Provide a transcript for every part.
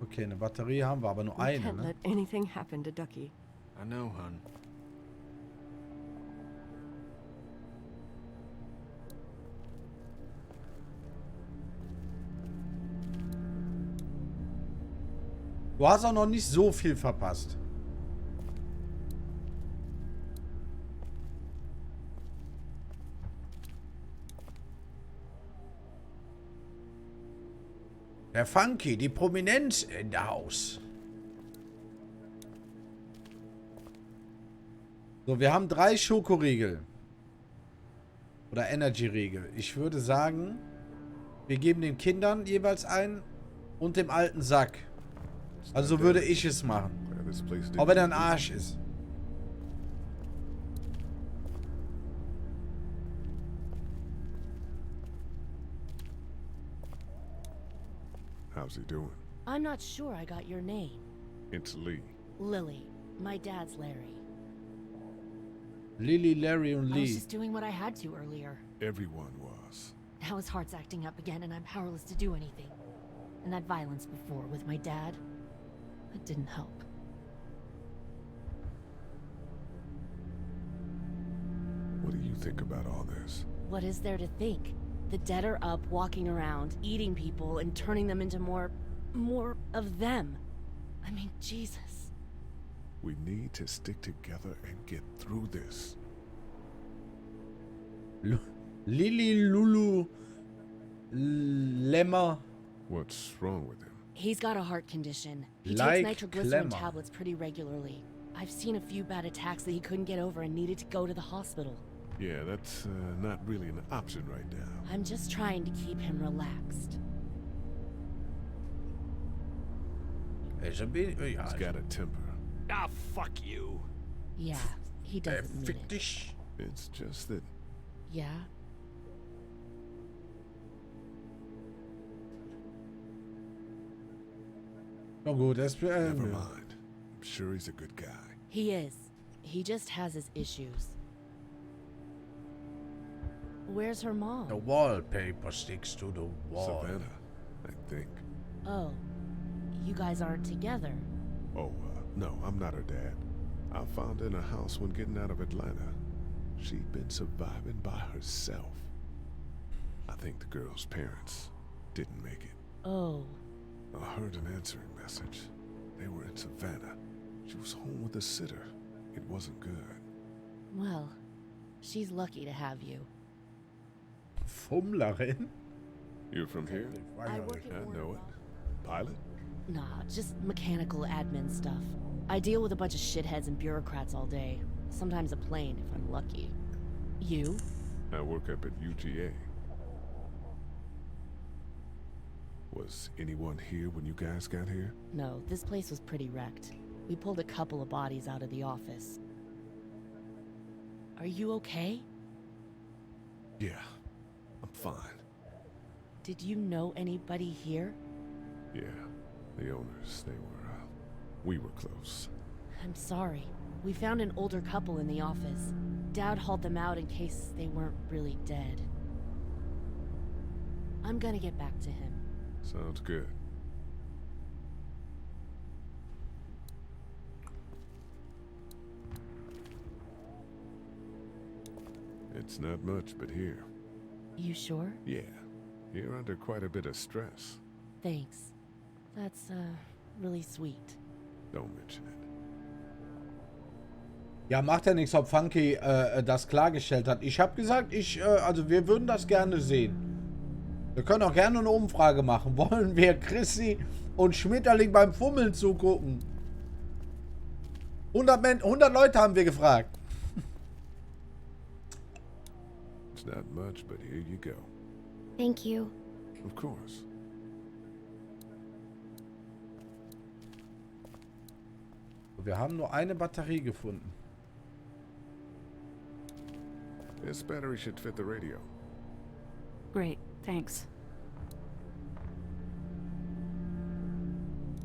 Okay, eine Batterie haben wir, aber nur We eine, can't ne? let anything happen to Ducky. I know, hon. Du hast auch noch nicht so viel verpasst. Der Funky, die Prominenz in der Haus. So, wir haben 3 Schokoriegel. Oder Energy-Riegel. Ich würde sagen, wir geben den Kindern jeweils einen und dem alten Sack. Also so würde ich es machen. Auch wenn er ein Arsch ist. How's he doing? I'm not sure I got your name. It's Lee. Lily. My dad's Larry. Lily, Larry und I was Lee. just doing what I had to earlier. Everyone was. Now his heart's acting up again and I'm powerless to do anything. And that violence before with my dad, that didn't help. What do you think about all this? What is there to think? The dead are up, walking around, eating people, and turning them into more of them. I mean, Jesus. We need to stick together and get through this. Lily, Lulu, Lemmer. What's wrong with him? He's got a heart condition. He Like takes nitroglycerin Klemmer. tablets pretty regularly. I've seen a few bad attacks that he couldn't get over and needed to go to the hospital. Yeah, that's not really an option right now. I'm just trying to keep him relaxed. Is a bit, ja, He's got a temper. Ah, fuck you. Yeah, he does admit fick it. dich. It's just that Yeah? Na gut, das never mind. I'm sure he's a good guy. He is. He just has his issues. Where's her mom? The wallpaper sticks to the wall. Savannah, I think. Oh, you guys aren't together. Oh, no, I'm not her dad. I found her in a house when getting out of Atlanta. She'd been surviving by herself. I think the girl's parents didn't make it. Oh, I heard an answering message. They were in Savannah. She was home with a sitter. It wasn't good. well, she's lucky to have you. Fummlerin? You're from here? I work at I know it. Pilot? Nah, just mechanical admin stuff. I deal with a bunch of shitheads and bureaucrats all day. Sometimes a plane, if I'm lucky. You? I work up at UGA. Was anyone here when you guys got here? No, this place was pretty wrecked. We pulled a couple of bodies out of the office. Are you okay? Yeah, I'm fine. Did you know anybody here? Yeah, the owners, we were close. I'm sorry. We found an older couple in the office. Dad hauled them out in case they weren't really dead. I'm gonna get back to him. Sounds good. It's not much, but here. You sure? Yeah, you're under quite a bit of stress. Thanks. That's, really sweet. Don't mention it. Ja, macht ja nichts, ob Funky das klargestellt hat. Ich habe gesagt, also wir würden das gerne sehen. Wir können auch gerne eine Umfrage machen. Wollen wir Chrissy und Schmetterling beim Fummeln zugucken? 100 Leute haben wir gefragt. It's not much, but here you go. Thank you. Of course. Wir haben nur eine Batterie gefunden. This battery should fit the radio. Great, thanks.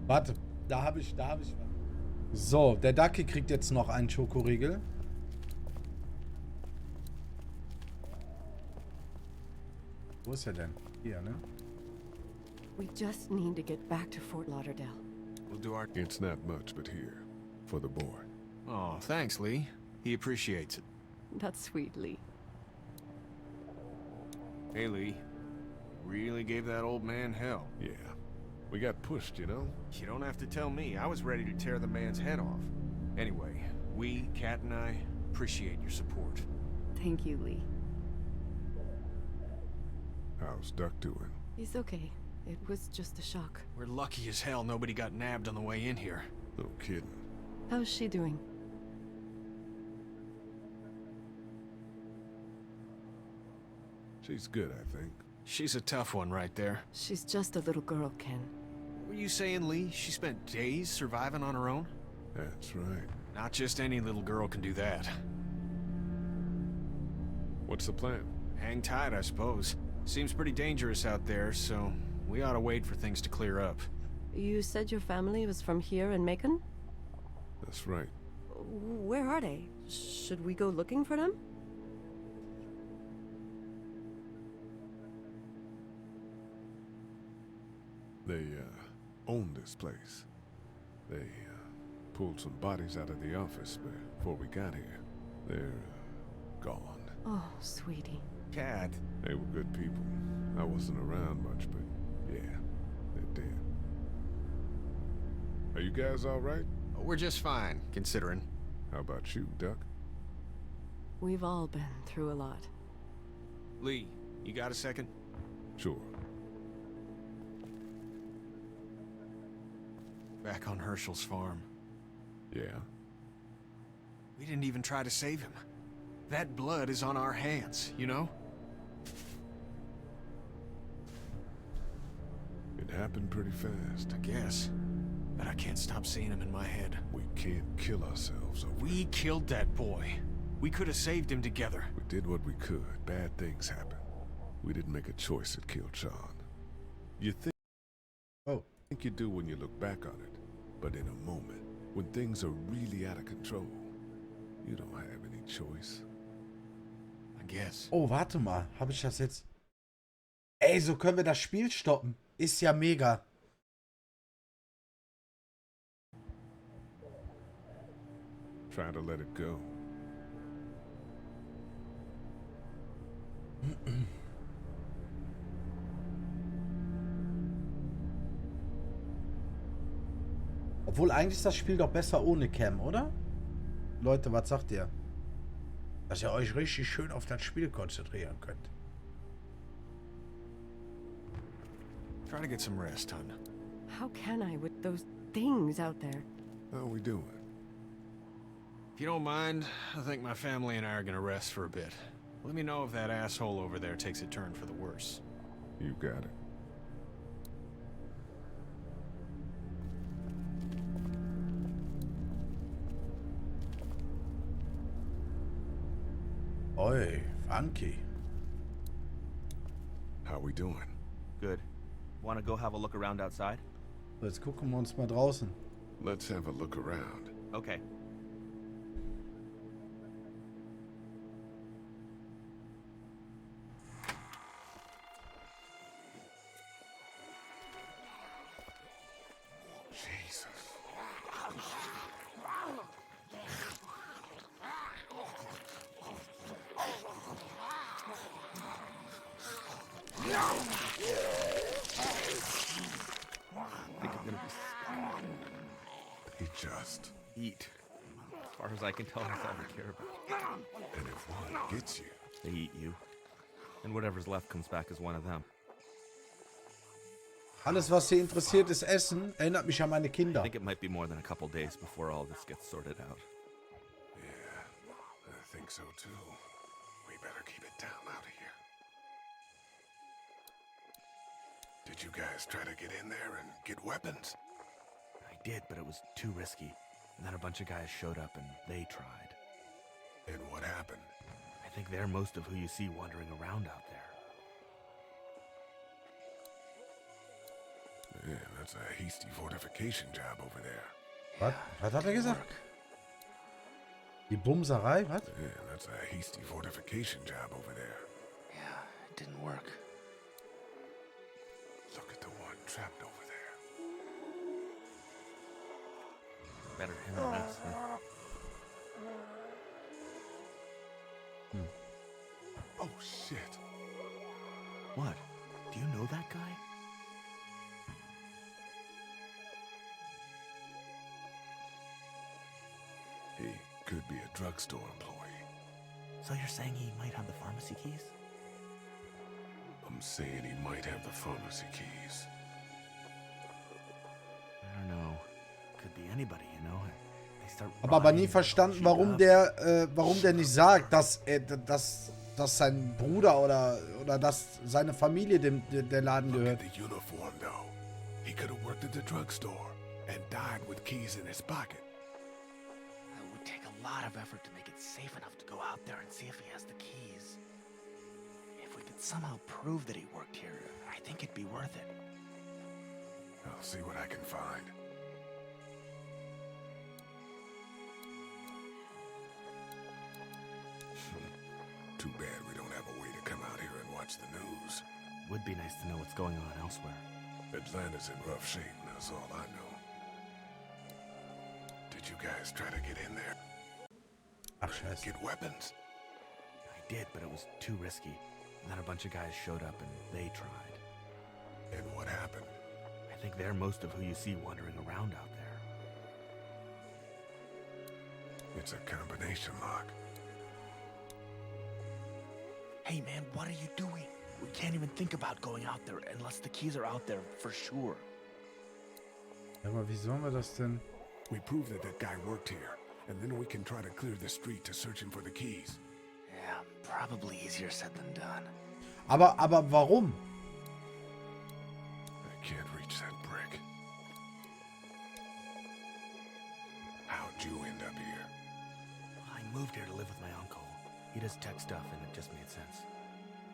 Warte, da habe ich was. So, der Ducky kriegt jetzt noch einen Schokoriegel. Wo ist er denn? Hier, ne? We just need to get back to Fort Lauderdale. We'll do our... It's not much, but here, for the boy. Oh, thanks, Lee. He appreciates it. That's sweet, Lee. Hey, Lee. Really gave that old man hell. Yeah. We got pushed, you know? You don't have to tell me. I was ready to tear the man's head off. Anyway, we, Kat and I, appreciate your support. Thank you, Lee. How's Duck doing? He's okay. It was just a shock. We're lucky as hell nobody got nabbed on the way in here. No kidding. How's she doing? She's good, I think. She's a tough one right there. She's just a little girl, Ken. Were you saying, Lee, she spent days surviving on her own? That's right. Not just any little girl can do that. What's the plan? Hang tight, I suppose. Seems pretty dangerous out there, so we ought to wait for things to clear up. You said your family was from here in Macon? That's right. Where are they? Should we go looking for them? They, own this place. They, pulled some bodies out of the office before we got here. They're, gone. Oh, sweetie. Cat. They were good people. I wasn't around much, but yeah, they're dead. Are you guys all right? We're just fine, considering. How about you, Duck? We've all been through a lot. Lee, you got a second? Sure. Back on Herschel's farm. Yeah? We didn't even try to save him. That blood is on our hands, you know? It happened pretty fast. I guess. But I can't stop seeing him in my head. We can't kill ourselves over We it. killed that boy. We could have saved him together. We did what we could. Bad things happen. We didn't make a choice that killed Sean. You think you do when you look back on it. But in a moment, when things are really out of control, you don't have any choice. I guess. Oh, warte mal. Habe ich das jetzt? Ey, so können wir das Spiel stoppen. Ist ja mega. Try to let it go. Obwohl eigentlich ist das Spiel doch besser ohne Cam, oder? Leute, was sagt ihr? Dass ihr euch richtig schön auf das Spiel konzentrieren könnt. Try to get some rest, hon. How can I with those things out there? How we doing? If you don't mind, I think my family and I are gonna rest for a bit. Let me know if that asshole over there takes a turn for the worse. You got it. Oi, funky. How we doing? Good. Want to go have a look around outside? So, jetzt gucken wir uns mal draußen. Let's have a look around. Okay. Jesus. Think I'm gonna They just... eat. As far as I can tell, that's all they care about. And if one gets you... They eat you. And whatever's left comes back as one of them. Alles, was sie interessiert, ist Essen. Erinnert mich an meine I Kinder. think it might be more than a couple days before all this gets sorted out. Yeah, I think so too. We better keep it down out of here. Did you guys try to get in there and get weapons? I did, but it was too risky. And then a bunch of guys showed up and they tried. And what happened? I think they're most of who you see wandering around out there. Man, that's a hasty fortification job over there. Was? Was hat er gesagt? Die Bumserei? Was? Yeah, that's a hasty fortification job over there. Yeah, it didn't work. Look at the one trapped over there. Better him than us. Oh, shit. What? Do you know that guy? He could be a drugstore employee. So you're saying he might have the pharmacy keys? I'm saying he might have the pharmacy keys. I don't know. Could be anybody, you know? They start Aber nie rotting, verstanden, shooting warum der nicht sagt, dass sein Bruder oder dass seine Familie der Laden Look gehört. at the uniform, though. He could have worked at the drugstore and died with keys in his pocket. It would take a lot of effort to make it safe enough to go out there and see if he has the keys. If we could somehow prove that he worked here, I think it'd be worth it. I'll see what I can find. Too bad we don't have a way to come out here and watch the news. Would be nice to know what's going on elsewhere. Atlanta's in rough shape, that's all I know. Did you guys try to get in there? Ach, scheiße. Get weapons? I did, but it was too risky. And then a bunch of guys showed up and they tried. And what happened? I think they're most of who you see wandering around out there. It's a combination lock. Hey man, what are you doing? We can't even think about going out there unless the keys are out there for sure. Ja, aber wie sollen wir das denn? We prove that guy worked here, and then we can try to clear the street to search him for the keys. Yeah, probably easier said than done. Aber warum? I can't reach that brick. How'd you end up here? I moved here to live with my uncle. He does tech stuff and it just made sense.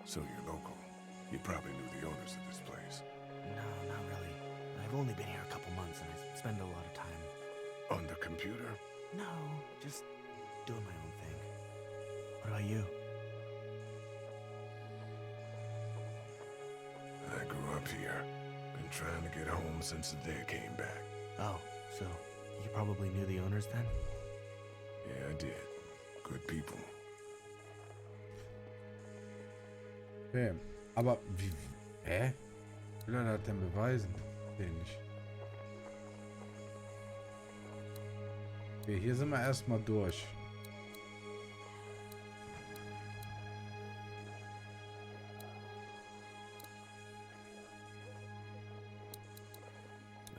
So you're local. You probably knew the owners of this place. No, not really. I've only been here a couple months and I spend a lot of time. On the computer? No, just doing my own thing. What about you? I grew up here. Been trying to get home since the day I came back. Oh, so you probably knew the owners then? Yeah, I did. Good people. Okay. Aber wie... Hä? Will er das denn beweisen? Nee, nicht. Okay, hier sind wir erstmal durch.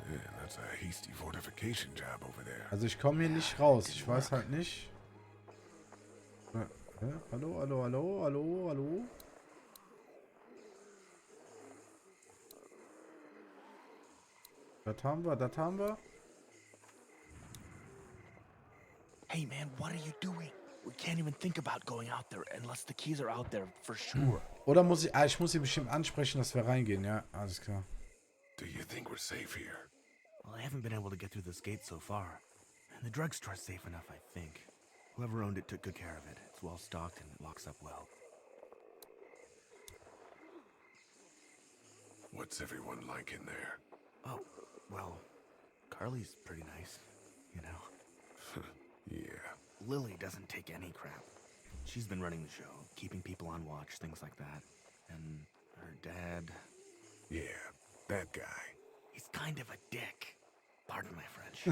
Man, that's a hasty fortification job over there. Also ich komme hier nicht raus. Ich weiß halt nicht. Hä? Hallo, hallo, hallo, hallo, hallo? Das haben wir, das haben wir. Hey man, what are you doing? We can't even think about going out there unless the keys are out there for sure. Oder muss ich... ich muss sie bestimmt ansprechen, dass wir reingehen. Ja, alles klar. Do you think we're safe here? Well, I haven't been able to get through this gate so far. And the drugstore's safe enough, I think. Whoever owned it took good care of it. It's well stocked and it locks up well. What's everyone like in there? Oh, well, Carly's pretty nice, you know. Yeah. Lily doesn't take any crap. She's been running the show, keeping people on watch, things like that. And her dad... Yeah, that guy. He's kind of a dick. Pardon my French.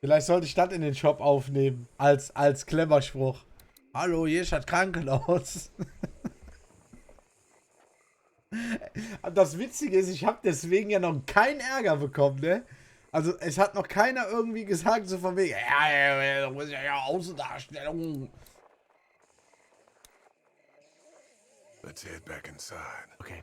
Vielleicht sollte ich das in den Shop aufnehmen. Als Klemmerspruch. Hallo, hier ist das Krankenhaus. Das Witzige ist, ich habe deswegen ja noch keinen Ärger bekommen, ne? Also, es hat noch keiner irgendwie gesagt, so von wegen, ja, du musst ja Außendarstellung. Let's head back inside. Okay.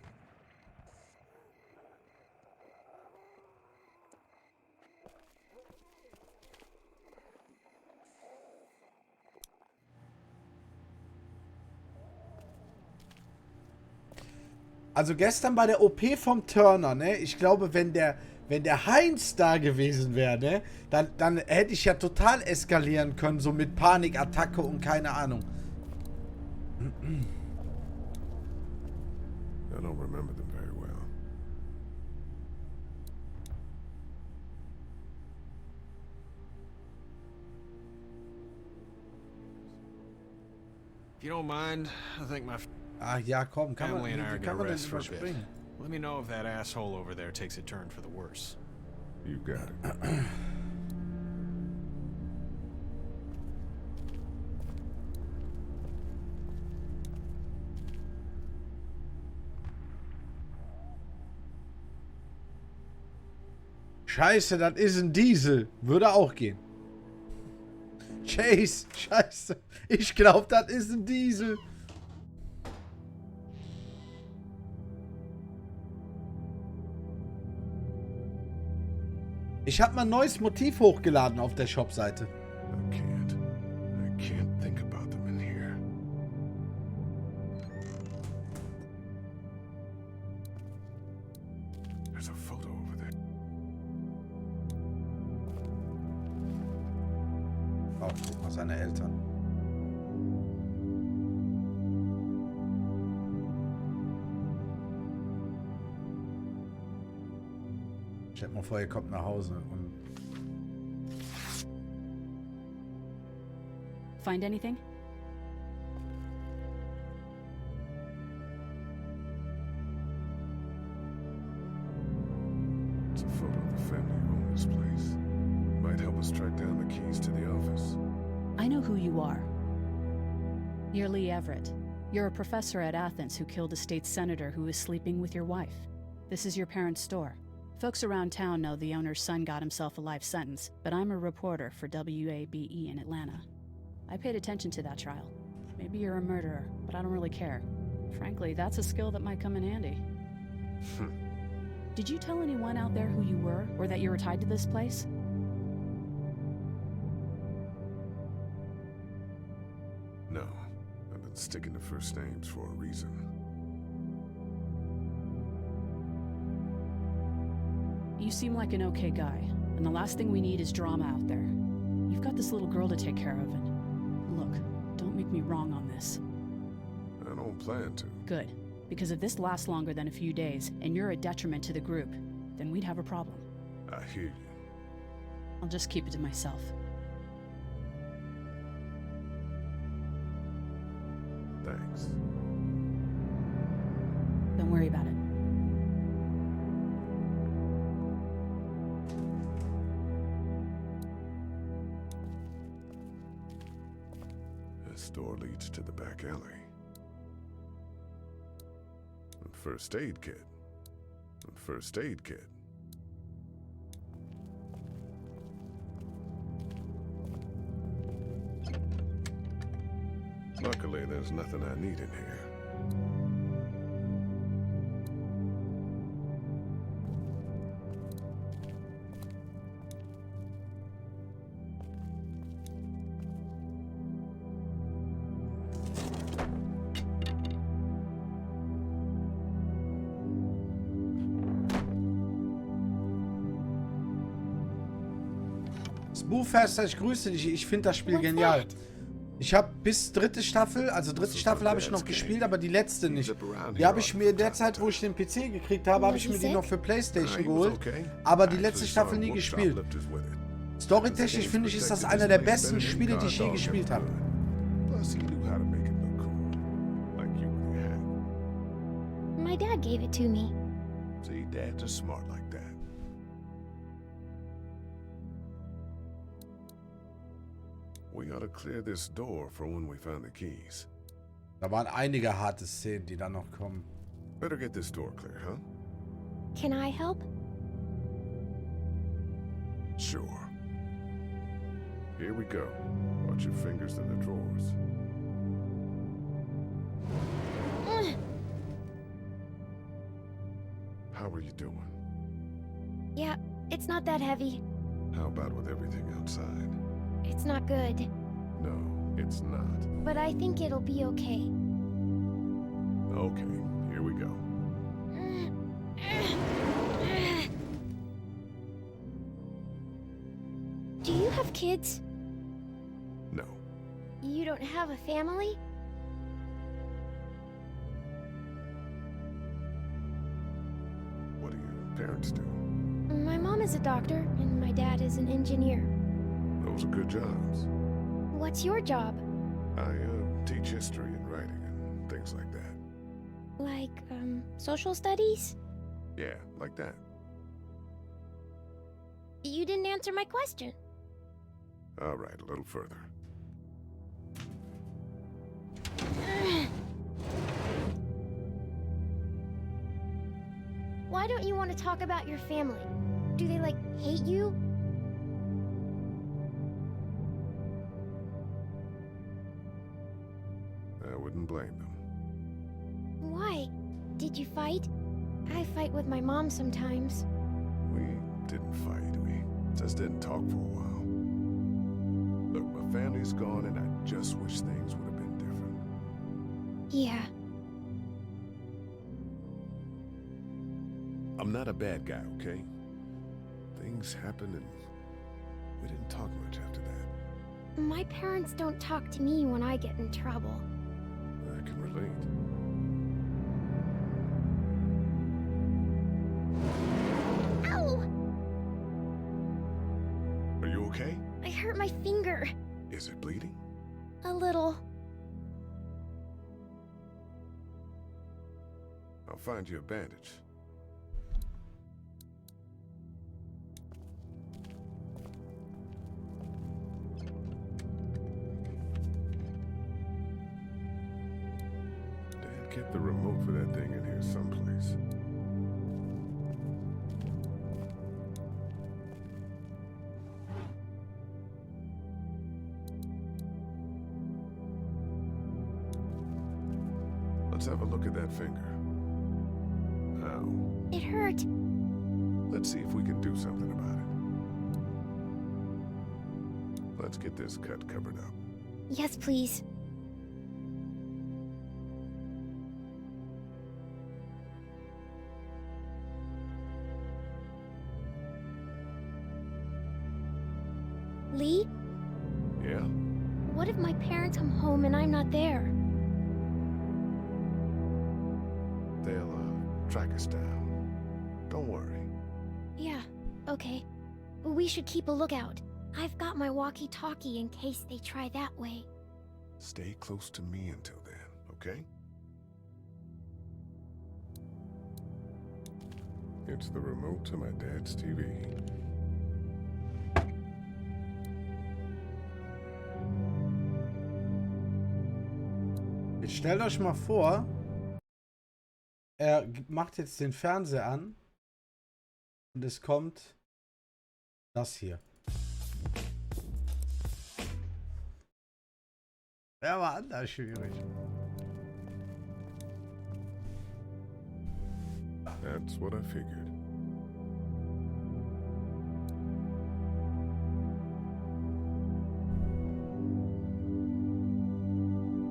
Also gestern bei der OP vom Turner, ne? Ich glaube, wenn der Heinz da gewesen wäre, ne? Dann hätte ich ja total eskalieren können, so mit Panikattacke und keine Ahnung. I don't remember them very well. you don't mind, I think my Ah ja, komm, kann man, family and I are wie kann gonna man denn rest for a bit. überspringen? Let me know if that asshole over there takes a turn for the worse. You got it. Scheiße, das ist ein Diesel. Würde auch gehen. Chase, scheiße. Ich glaube, das ist ein Diesel. Ich habe mal ein neues Motiv hochgeladen auf der Shop-Seite. I can't think about them in here. There's a photo over there. Oh, guck mal, seine Eltern. Stell dir mal vor, ihr kommt nach Hause und... Find anything? It's a photo of the family who own this place. Might help us track down the keys to the office. I know who you are. You're Lee Everett. You're a professor at Athens who killed a state senator who was sleeping with your wife. This is your parents' store. Folks around town know the owner's son got himself a life sentence, but I'm a reporter for WABE in Atlanta. I paid attention to that trial. Maybe you're a murderer, but I don't really care. Frankly, that's a skill that might come in handy. Did you tell anyone out there who you were, or that you were tied to this place? No, I've been sticking to first names for a reason. You seem like an okay guy, and the last thing we need is drama out there. You've got this little girl to take care of, and look, don't make me wrong on this. I don't plan to. Good, because if this lasts longer than a few days, and you're a detriment to the group, then we'd have a problem. I hear you. I'll just keep it to myself. Thanks. Don't worry about it. This door leads to the back alley. A first aid kit. A first aid kit. Luckily, there's nothing I need in here. Spoofester, ich grüße dich. Ich finde das Spiel genial. Ich habe bis dritte Staffel, also dritte Staffel habe ich noch gespielt, aber die letzte nicht. Die habe ich mir in der Zeit, wo ich den PC gekriegt habe, habe ich mir die noch für PlayStation geholt, aber die letzte Staffel nie gespielt. Storytechnisch finde ich, ist das einer der besten Spiele, die ich je gespielt habe. My dad gave it to me. See, dads are smart like that. We ought to clear this door for when we find the keys. Da waren einige harte Szenen, die dann noch kommen. Better get this door clear, huh? Can I help? Sure. Here we go. Watch your fingers in the drawers. How are you doing? Yeah, it's not that heavy. How about with everything outside? It's not good. No, it's not. But I think it'll be okay. Okay, here we go. Do you have kids? No. You don't have a family? What do your parents do? My mom is a doctor, and my dad is an engineer. Those are good jobs. What's your job? I teach history and writing and things like that. Like, social studies? Yeah, like that. You didn't answer my question. All right, a little further. Why don't you want to talk about your family? Do they, like, hate you? I wouldn't blame them. Why? Did you fight? I fight with my mom sometimes. We didn't fight, we just didn't talk for a while. Look, my family's gone and I just wish things would have been different. Yeah. I'm not a bad guy, okay? Things happened and we didn't talk much after that. My parents don't talk to me when I get in trouble. I can relate. Ow! Are you okay? I hurt my finger. Is it bleeding? A little. I'll find you a bandage. Dad kept the remote for that thing in here someplace. Let's have a look at that finger. Ow. It hurt. Let's see if we can do something about it. Let's get this cut covered up. Yes, please. Lee? Yeah? What if my parents come home and I'm not there? They'll, track us down. Don't worry. Yeah, okay. We should keep a lookout. I've got my walkie-talkie in case they try that way. Stay close to me until then, okay? It's the remote to my dad's TV. Jetzt stellt euch mal vor, er macht jetzt den Fernseher an und es kommt das hier. Ja, war anders schwierig. That's what I figured.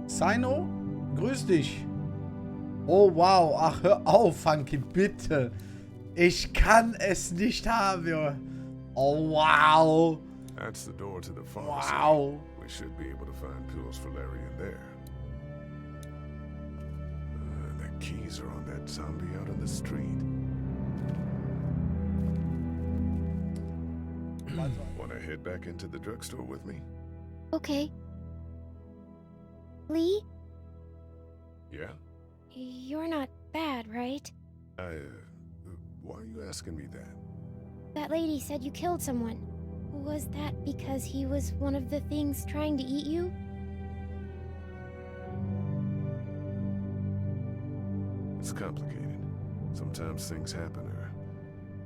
Sino, grüß dich. Oh wow, ach hör auf, Funky, bitte. Ich kann es nicht haben, Junge. Oh wow. That's the door to the pharmacy. Wow. We should be able to find pills for Larry in there. The keys are on that zombie out on the street. Wanna head back into the drugstore with me? Okay. Lee? Yeah? You're not bad, right? Why are you asking me that? That lady said you killed someone. Was that because he was one of the things trying to eat you? It's complicated. Sometimes things happen or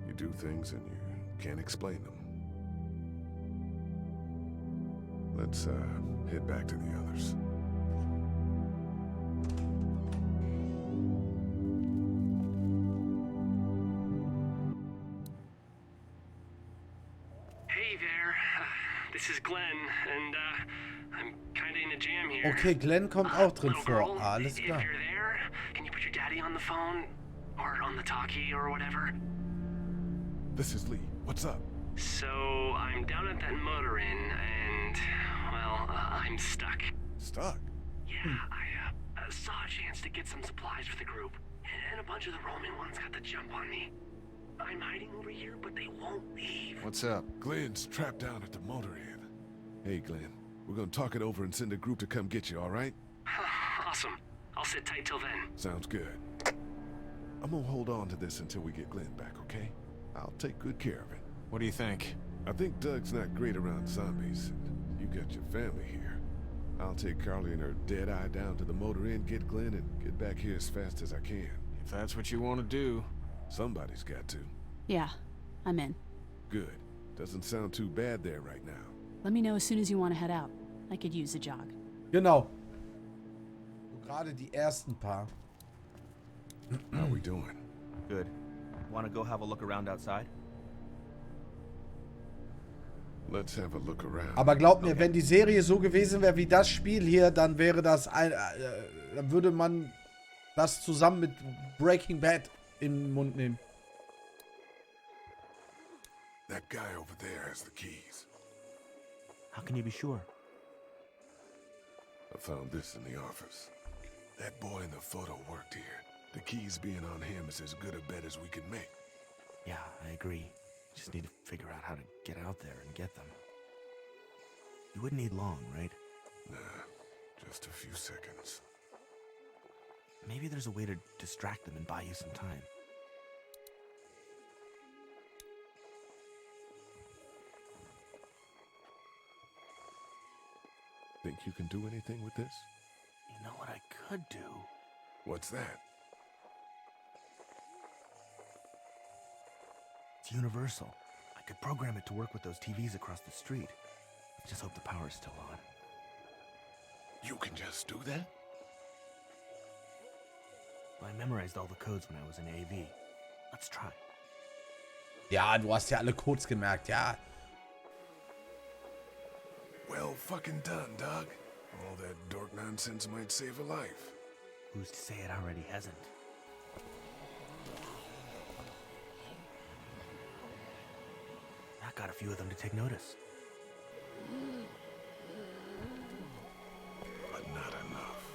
you do things and you can't explain them. Let's, head back to the others. Hey there, this is Glenn, and I'm kinda in a jam here. Okay, Glenn kommt auch drin Little vor. girl, Alles if klar. you're there, can you put your daddy on the phone? Or on the talkie or whatever? This is Lee. What's up? So, I'm down at that motor inn, and, well, I'm stuck. Stuck? Yeah, I saw a chance to get some supplies for the group, and a bunch of the Roman ones got the jump on me. I'm hiding over here, but they won't leave. What's up? Glenn's trapped down at the motor inn. Hey, Glenn. We're gonna talk it over and send a group to come get you, all right? Awesome. I'll sit tight till then. Sounds good. I'm gonna hold on to this until we get Glenn back, okay? I'll take good care of it. What do you think? I think Doug's not great around zombies. You got your family here. I'll take Carly and her dead eye down to the motor inn, get Glenn, and get back here as fast as I can. If that's what you want to do. Somebody's got to. Yeah, I'm in. Good. Doesn't sound too bad there right now. Let me know as soon as you want to head out. I could use a jog. Genau. Gerade die ersten paar. How we doing? Good. Want to go have a look around outside? Let's have a look around. Aber glaubt mir, wenn die Serie so gewesen wäre wie das Spiel hier, dann wäre das dann würde man das zusammen mit Breaking Bad im Mund nehmen. That guy over there has the keys. How can you be sure? I found this in the office. That boy in the photo worked here. The keys being on him is as good a bet as we can make. Yeah, I agree. Just need to figure out how to get out there and get them. You wouldn't need long, right? Nah, just a few seconds. Maybe there's a way to distract them and buy you some time. Think you can do anything with this? You know what I could do? What's that? It's universal. I could program it to work with those TVs across the street. Just hope the power's still on. You can just do that? I memorized all the codes when I was in AV. Let's try. Ja, du hast ja alle Codes gemerkt, ja. Well fucking done, Doug. All that dork nonsense might save a life. Who's to say it already hasn't? That got a few of them to take notice. But not enough.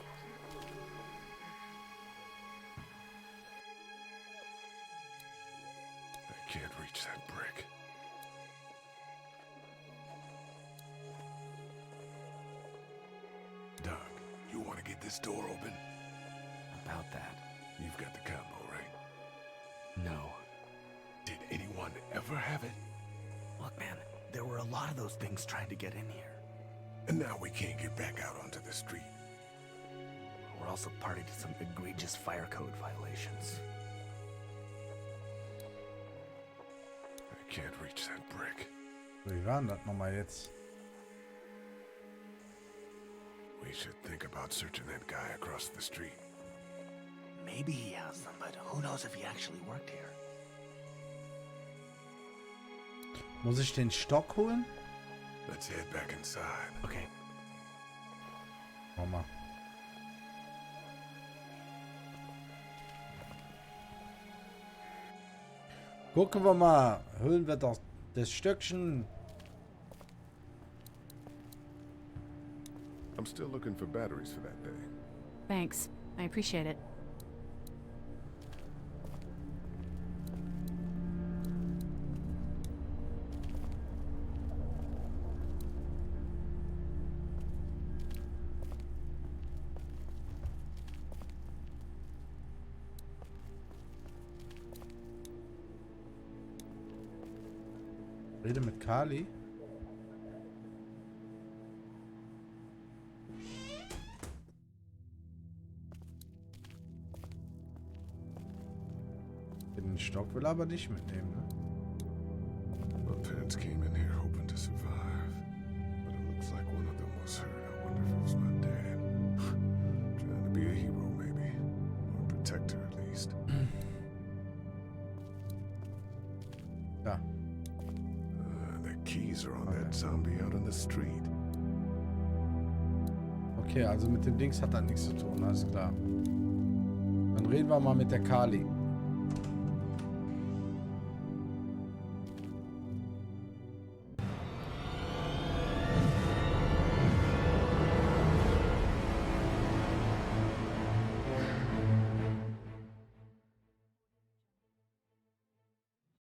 I can't reach that brick. Doug, you want to get this door open? About that. You've got the combo, right? No. Did anyone ever have it? Look, man, there were a lot of those things trying to get in here. And now we can't get back out onto the street. We're also party to some egregious fire code violations. I can't reach that brick. Wie war denn das nochmal jetzt? We should think about searching that guy across the street. Maybe he has them, but who knows if he actually worked here. Muss ich den Stock holen? Let's head back inside. Okay. Mach mal. Gucken wir mal. Holen wir doch das Stöckchen. I'm still looking for batteries for that day. Thanks. I appreciate it. Rede mit Kali. Den Stock will er aber nicht mitnehmen, ne? My parents came in here hoping to survive, but it looks like one of them was hurt. I wonder if it was my dad. Trying to be a hero, maybe. Or a protector, at least. Da. The keys are on that zombie out on the street. Okay, also mit dem Dings hat er nichts zu tun, alles klar. Dann reden wir mal mit der Kali.